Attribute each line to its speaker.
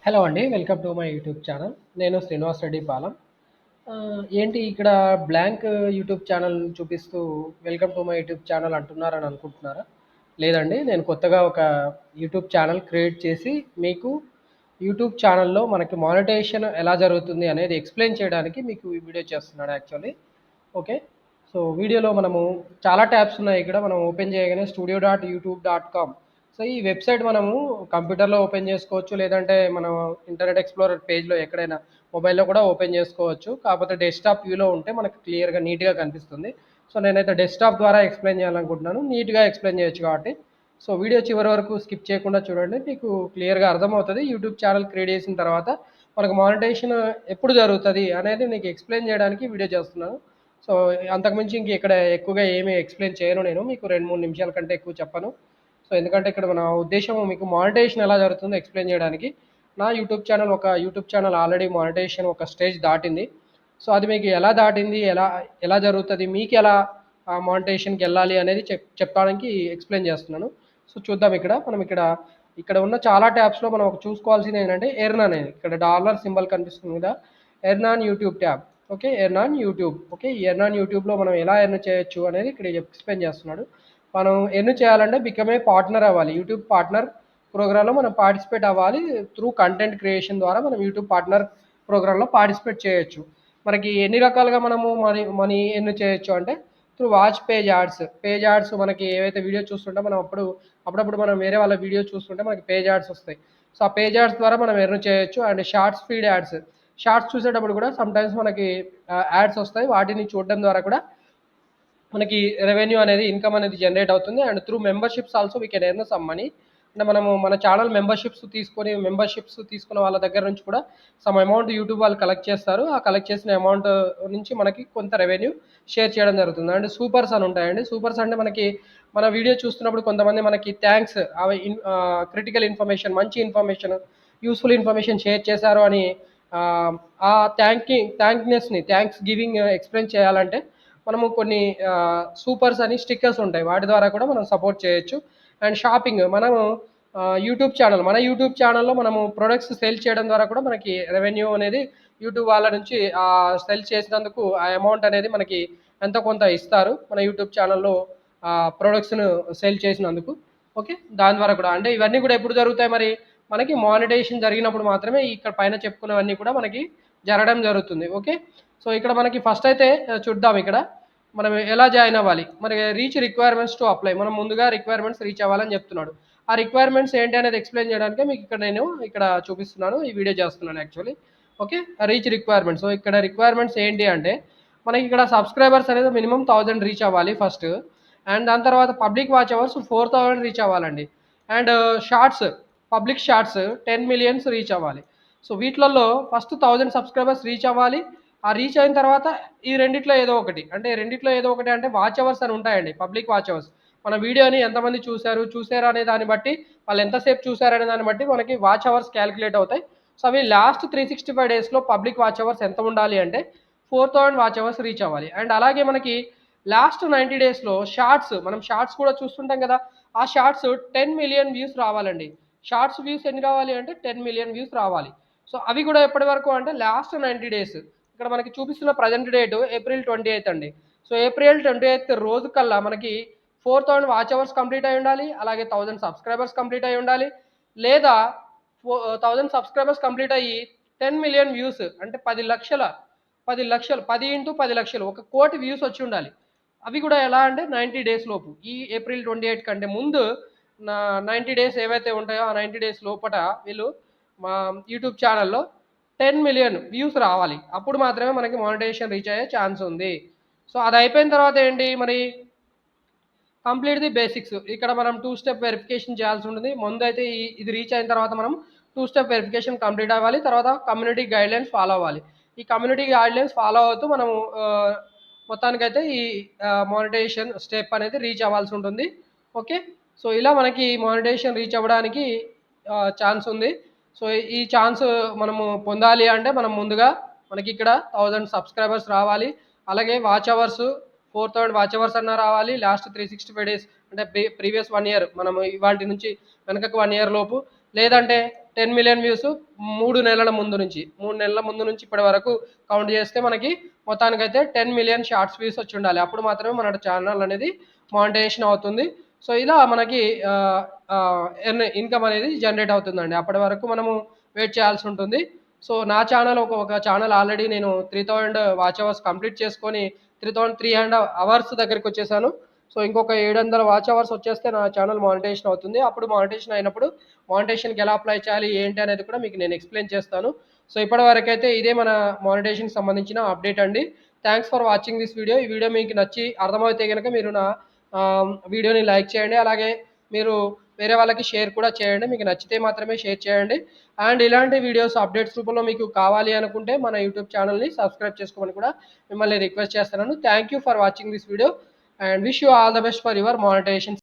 Speaker 1: Hello అండి. Welcome to my YouTube channel. నేను శ్రీనివాస్ రెడ్డి పాలెం. ఏంటి ఇక్కడ బ్లాంక్ యూట్యూబ్ ఛానల్ చూపిస్తూ welcome to my YouTube channel అంటున్నారని అనుకుంటున్నారా? లేదండి. నేను కొత్తగా ఒక యూట్యూబ్ ఛానల్ క్రియేట్ చేసి మీకు యూట్యూబ్ ఛానల్‌లో మనకి మానిటైజేషన్ ఎలా జరుగుతుంది అనేది ఎక్స్‌ప్లెయిన్ చేయడానికి మీకు ఈ వీడియో చేస్తున్నాను యాక్చువల్లీ. ఓకే. సో, వీడియోలో మనము చాలా ట్యాబ్స్ ఉన్నాయి ఇక్కడ. మనం ఓపెన్ చేయగానే studio.youtube.com. సో, ఈ వెబ్‌సైట్ మనము కంప్యూటర్‌లో ఓపెన్ చేసుకోవచ్చు. లేదంటే మనం ఇంటర్నెట్ ఎక్స్‌ప్లోరర్ పేజ్‌లో ఎక్కడైనా మొబైల్‌లో కూడా ఓపెన్ చేసుకోవచ్చు. కాకపోతే డెస్క్‌టాప్ వ్యూలో ఉంటే మనకు క్లియర్‌గా నీట్‌గా కనిపిస్తుంది. సో, నేనైతే డెస్క్‌టాప్ ద్వారా ఎక్స్‌ప్లెయిన్ చేయాలనుకుంటున్నాను. నీట్‌గా ఎక్స్‌ప్లెయిన్ చేయొచ్చు కాబట్టి. సో, వీడియో చివరి వరకు స్కిప్ చేయకుండా చూడండి. మీకు క్లియర్‌గా అర్థమవుతది. యూట్యూబ్ ఛానల్ క్రియేట్ చేసిన తర్వాత మనకు మానిటైజేషన్ ఎప్పుడు జరుగుతది అనేది మీకు ఎక్స్‌ప్లెయిన్ చేయడానికి వీడియో చేస్తున్నాను. సో, అంతకుమించి ఇక్కడ ఎక్కువగా ఏమి ఎక్స్‌ప్లెయిన్ చేయను నేను. మీకు 2, 3 నిమిషాల కంటే ఎక్కువ చెప్పను. సో, ఎందుకంటే ఇక్కడ నా ఉద్దేశ్యం మీకు మానిటైజేషన్ ఎలా జరుగుతుందో ఎక్స్‌ప్లెయిన్ చేయడానికి. నా యూట్యూబ్ ఛానల్ ఆల్రెడీ మానిటైజేషన్ ఒక స్టేజ్ దాటింది. సో, అది మీకు ఎలా దాటింది? ఎలా ఎలా జరుగుతది? మీకెలా ఆ మానిటైజేషన్‌కెళ్ళాలి అనేది చెప్పడానికి ఎక్స్‌ప్లెయిన్ చేస్తున్నాను. సో, చూద్దాం ఇక్కడ. ఇక్కడ ఉన్న చాలా ట్యాబ్స్‌లో మనం చూసుకోవాల్సింది ఏంటంటే ఎర్న్ అనేది. ఇక్కడ డాలర్ సింబల్ కనిపిస్తుంది కదా! Earn on YouTube tab. Okay. Earn on YouTube. Okay. ఈ ఎర్న్ ఆన్ యూట్యూబ్‌లో మనం ఎలా ఎర్న్ చేయొచ్చు అనేది ఇక్కడ ఎక్స్‌ప్లెయిన్ చేస్తున్నాడు. మనం ఎర్న్ చేయాలంటే బికమ్ ఏ పార్ట్నర్ అవ్వాలి. యూట్యూబ్ పార్ట్నర్ ప్రోగ్రామ్‌లో మనం పార్టిసిపేట్ అవ్వాలి. త్రూ కంటెంట్ క్రియేషన్ ద్వారా మనం యూట్యూబ్ పార్ట్నర్ ప్రోగ్రామ్‌లో పార్టిసిపేట్ చేయొచ్చు. మనకి ఎన్ని రకాలుగా మనము మనీ మనీ ఎర్న్ చేయొచ్చు అంటే through watch page ads. Page ads మనకి ఏవైతే వీడియో చూస్తుంటే మనం అప్పుడప్పుడు మనం వేరే వాళ్ళ వీడియో చూస్తుంటే మనకి పేజ్ యాడ్స్ వస్తాయి. సో, ఆ పేజ్ యాడ్స్ ద్వారా మనం ఎర్న్ చేయొచ్చు. And shorts feed ads. Shorts చూసేటప్పుడు కూడా సమ్‌టైమ్స్ మనకి యాడ్స్ వస్తాయి. వాటిని చూడడం ద్వారా కూడా మనకి రెవెన్యూ అనేది, ఇన్‌కమ్ అనేది జనరేట్ అవుతుంది. And through memberships also we can earn some money. అంటే మనము మన ఛానల్ మెంబర్‌షిప్స్ తీసుకున్న వాళ్ళ దగ్గర నుంచి కూడా సమ్ అమౌంట్ యూట్యూబ్ వాళ్ళు కలెక్ట్ చేస్తారు. ఆ కలెక్ట్ చేసిన అమౌంట్ నుంచి మనకి కొంత రెవెన్యూ షేర్ చేయడం జరుగుతుంది. అండ్ సూపర్స్ అని ఉంటాయండి. సూపర్స్ అంటే మనకి మన వీడియో చూస్తున్నప్పుడు కొంతమంది మనకి థాంక్స్ క్రిటికల్ ఇన్ఫర్మేషన్, మంచి ఇన్ఫర్మేషన్, యూజ్‌ఫుల్ ఇన్ఫర్మేషన్ షేర్ చేశారు అని ఆ థాంక్స్ గివింగ్ ఎక్స్‌ప్లెయిన్ చేయాలంటే మనము కొన్ని సూపర్స్ అని స్టిక్కర్స్ ఉంటాయి. వాటి ద్వారా కూడా మనం సపోర్ట్ చేయొచ్చు. అండ్ షాపింగ్ మనము మన యూట్యూబ్ ఛానల్‌లో మనము ప్రొడక్ట్స్ సేల్ చేయడం ద్వారా కూడా మనకి రెవెన్యూ అనేది యూట్యూబ్ వాళ్ళ నుంచి సేల్ చేసినందుకు ఆ అమౌంట్ అనేది మనకి ఎంతో కొంత ఇస్తారు. మన యూట్యూబ్ ఛానల్‌లో ప్రొడక్ట్స్‌ను సేల్ చేసినందుకు. ఓకే. దాని ద్వారా కూడా అంటే ఇవన్నీ కూడా ఎప్పుడు జరుగుతాయి మరి? మనకి మానిటైజేషన్ జరిగినప్పుడు మాత్రమే ఇక్కడ పైన చెప్పుకున్నవన్నీ కూడా మనకి జరగడం జరుగుతుంది. ఓకే. సో, ఇక్కడ మనకి ఫస్ట్ అయితే చూద్దాం ఇక్కడ. మనం ఎలా జాయిన్ అవ్వాలి? మరి రీచ్ రిక్వైర్మెంట్స్ టు అప్లై. మనం ముందుగా రిక్వైర్మెంట్స్ రీచ్ అవ్వాలని చెప్తున్నాడు. ఆ రిక్వైర్మెంట్స్ ఏంటి అనేది ఎక్స్‌ప్లెయిన్ చేయడానికే మీకు ఇక్కడ చూపిస్తున్నాను. ఈ వీడియో చేస్తున్నాను actually. Okay. Reach requirements. So, ఇక్కడ రిక్వైర్మెంట్స్ ఏంటి అంటే మనకి ఇక్కడ సబ్‌స్క్రైబర్స్ అనేది మినిమమ్ 1000 రీచ్ అవ్వాలి ఫస్ట్. అండ్ దాని తర్వాత పబ్లిక్ వాచ్ అవర్స్ 4000 రీచ్ అవ్వాలండి. And shorts, public shorts 10 millions reach అవ్వాలి. సో, వీటిలలో ఫస్ట్ 1000 సబ్‌స్క్రైబర్స్ రీచ్ అవ్వాలి. ఆ రీచ్ అయిన తర్వాత ఈ రెండిట్లో ఏదో ఒకటి. అంటే రెండిట్లో ఏదో ఒకటి అంటే వాచ్ అవర్స్ అని ఉంటాయండి. Public watch hours. మన వీడియోని ఎంతమంది చూసారా అనే దాన్ని బట్టి, వాళ్ళు ఎంతసేపు చూసారనే దాన్ని బట్టి మనకి వాచ్ అవర్స్ కాలిక్యులేట్ అవుతాయి. సో, అవి లాస్ట్ 365 డేస్‌లో పబ్లిక్ వాచ్ అవర్స్ ఎంత ఉండాలి అంటే 4000 వాచ్ అవర్స్ రీచ్ అవ్వాలి. అండ్ అలాగే మనకి లాస్ట్ 90 డేస్‌లో మనం షార్ట్స్ కూడా చూస్తుంటాం కదా! ఆ షార్ట్స్ 10 మిలియన్ వ్యూస్ రావాలండి. షార్ట్స్ వ్యూస్ ఎన్ని రావాలి అంటే 10 మిలియన్ వ్యూస్ రావాలి. సో, అవి కూడా ఎప్పటి వరకు అంటే లాస్ట్ 90 డేస్. ఇక్కడ మనకి చూపిస్తున్న ప్రెజెంట్ డేట్ ఏప్రిల్ 28 అండి. సో, ఏప్రిల్ 28 రోజుకల్లా మనకి 4000 వాచ్ అవర్స్ కంప్లీట్ అయ్యి ఉండాలి. అలాగే 1000 సబ్‌స్క్రైబర్స్ కంప్లీట్ అయ్యి ఉండాలి. లేదా 1000 సబ్‌స్క్రైబర్స్ కంప్లీట్ అయ్యి 10 మిలియన్ వ్యూస్ అంటే 10,00,000 10 × 10,00,000 1,00,00,000 వ్యూస్ వచ్చి ఉండాలి. అవి కూడా ఎలా అంటే 90 డేస్ లోపు. ఈ ఏప్రిల్ 28 కంటే ముందు నా 90 డేస్ ఏవైతే ఉంటాయో ఆ 90 డేస్ లోపట వీళ్ళు మా యూట్యూబ్ ఛానెల్‌లో 10 మిలియన్ వ్యూస్ రావాలి. అప్పుడు మాత్రమే మనకి మానిటైజేషన్ రీచ్ అయ్యే ఛాన్స్ ఉంది. సో, అది అయిపోయిన తర్వాత ఏంటి మరి కంప్లీట్ ది బేసిక్స్. ఇక్కడ మనం 2 స్టెప్ వెరిఫికేషన్ చేయాల్సి ఉంటుంది. ముందైతే ఇది రీచ్ అయిన తర్వాత మనం 2 స్టెప్ వెరిఫికేషన్ కంప్లీట్ అవ్వాలి. తర్వాత కమ్యూనిటీ గైడ్‌లైన్స్ ఫాలో అవ్వాలి. ఈ కమ్యూనిటీ గైడ్‌లైన్స్ ఫాలో అవుతూ మనము మొత్తానికైతే ఈ మానిటైజేషన్ స్టెప్ అనేది రీచ్ అవ్వాల్సి ఉంటుంది. ఓకే. సో, ఇలా మనకి మానిటైజేషన్ రీచ్ అవ్వడానికి ఛాన్స్ ఉంది. సో, ఈ ఛాన్స్ మనము పొందాలి అంటే మనం ముందుగా మనకిక్కడ 1000 సబ్‌స్క్రైబర్స్ రావాలి. అలాగే వాచ్ అవర్స్ 4000 వాచ్ అవర్స్ అన్నా రావాలి. లాస్ట్ 365 డేస్ అంటే ప్రీవియస్ 1 ఇయర్ మనము ఇవాల్టి నుంచి వెనకకు 1 ఇయర్ లోపు లేదంటే 10,000,000 వ్యూస్ 3 నెలల ముందు నుంచి 3 నెలల ముందు నుంచి ఇప్పటి వరకు కౌంట్ చేస్తే మనకి మొత్తానికైతే 10,000,000 షార్ట్స్ వ్యూస్ వచ్చి ఉండాలి. అప్పుడు మాత్రమే మన ఛానల్ అనేది మానిటైజేషన్ అవుతుంది. సో ఇలా మనకి ఇన్కమ్ అనేది జనరేట్ అవుతుందండి. అప్పటి వరకు మనము వెయిట్ చేయాల్సి ఉంటుంది. సో నా ఛానల్ ఒక ఛానల్ ఆల్రెడీ నేను 3000 వాచ్ అవర్స్ కంప్లీట్ చేసుకొని 3300 అవర్స్ దగ్గరికి వచ్చేసాను. సో ఇంకొక 700 వాచ్ అవర్స్ వచ్చేస్తే నా ఛానల్ మానిటైజేషన్ అవుతుంది. అప్పుడు మానిటైజేషన్ అయినప్పుడు మానిటైజేషన్కి ఎలా అప్లై చేయాలి ఏంటి అనేది కూడా మీకు నేను ఎక్స్ప్లెయిన్ చేస్తాను. సో ఇప్పటి వరకైతే ఇదే మన మానిటైజేషన్కి సంబంధించిన అప్డేట్ అండి. Thanks for watching this video. ఈ వీడియో మీకు నచ్చి అర్థమైతే కనుక మీరు నా వీడియోని లైక్ చేయండి. అలాగే మీరు వేరే వాళ్ళకి షేర్ కూడా చేయండి. మీకు నచ్చితే మాత్రమే షేర్ చేయండి. అండ్ ఇలాంటి వీడియోస్ అప్డేట్స్ రూపంలో మీకు కావాలి అనుకుంటే మన యూట్యూబ్ ఛానల్ని సబ్స్క్రైబ్ చేసుకోమని కూడా మిమ్మల్ని రిక్వెస్ట్ చేస్తున్నాను. Thank you for watching this video and wish you all the best for your monetisation.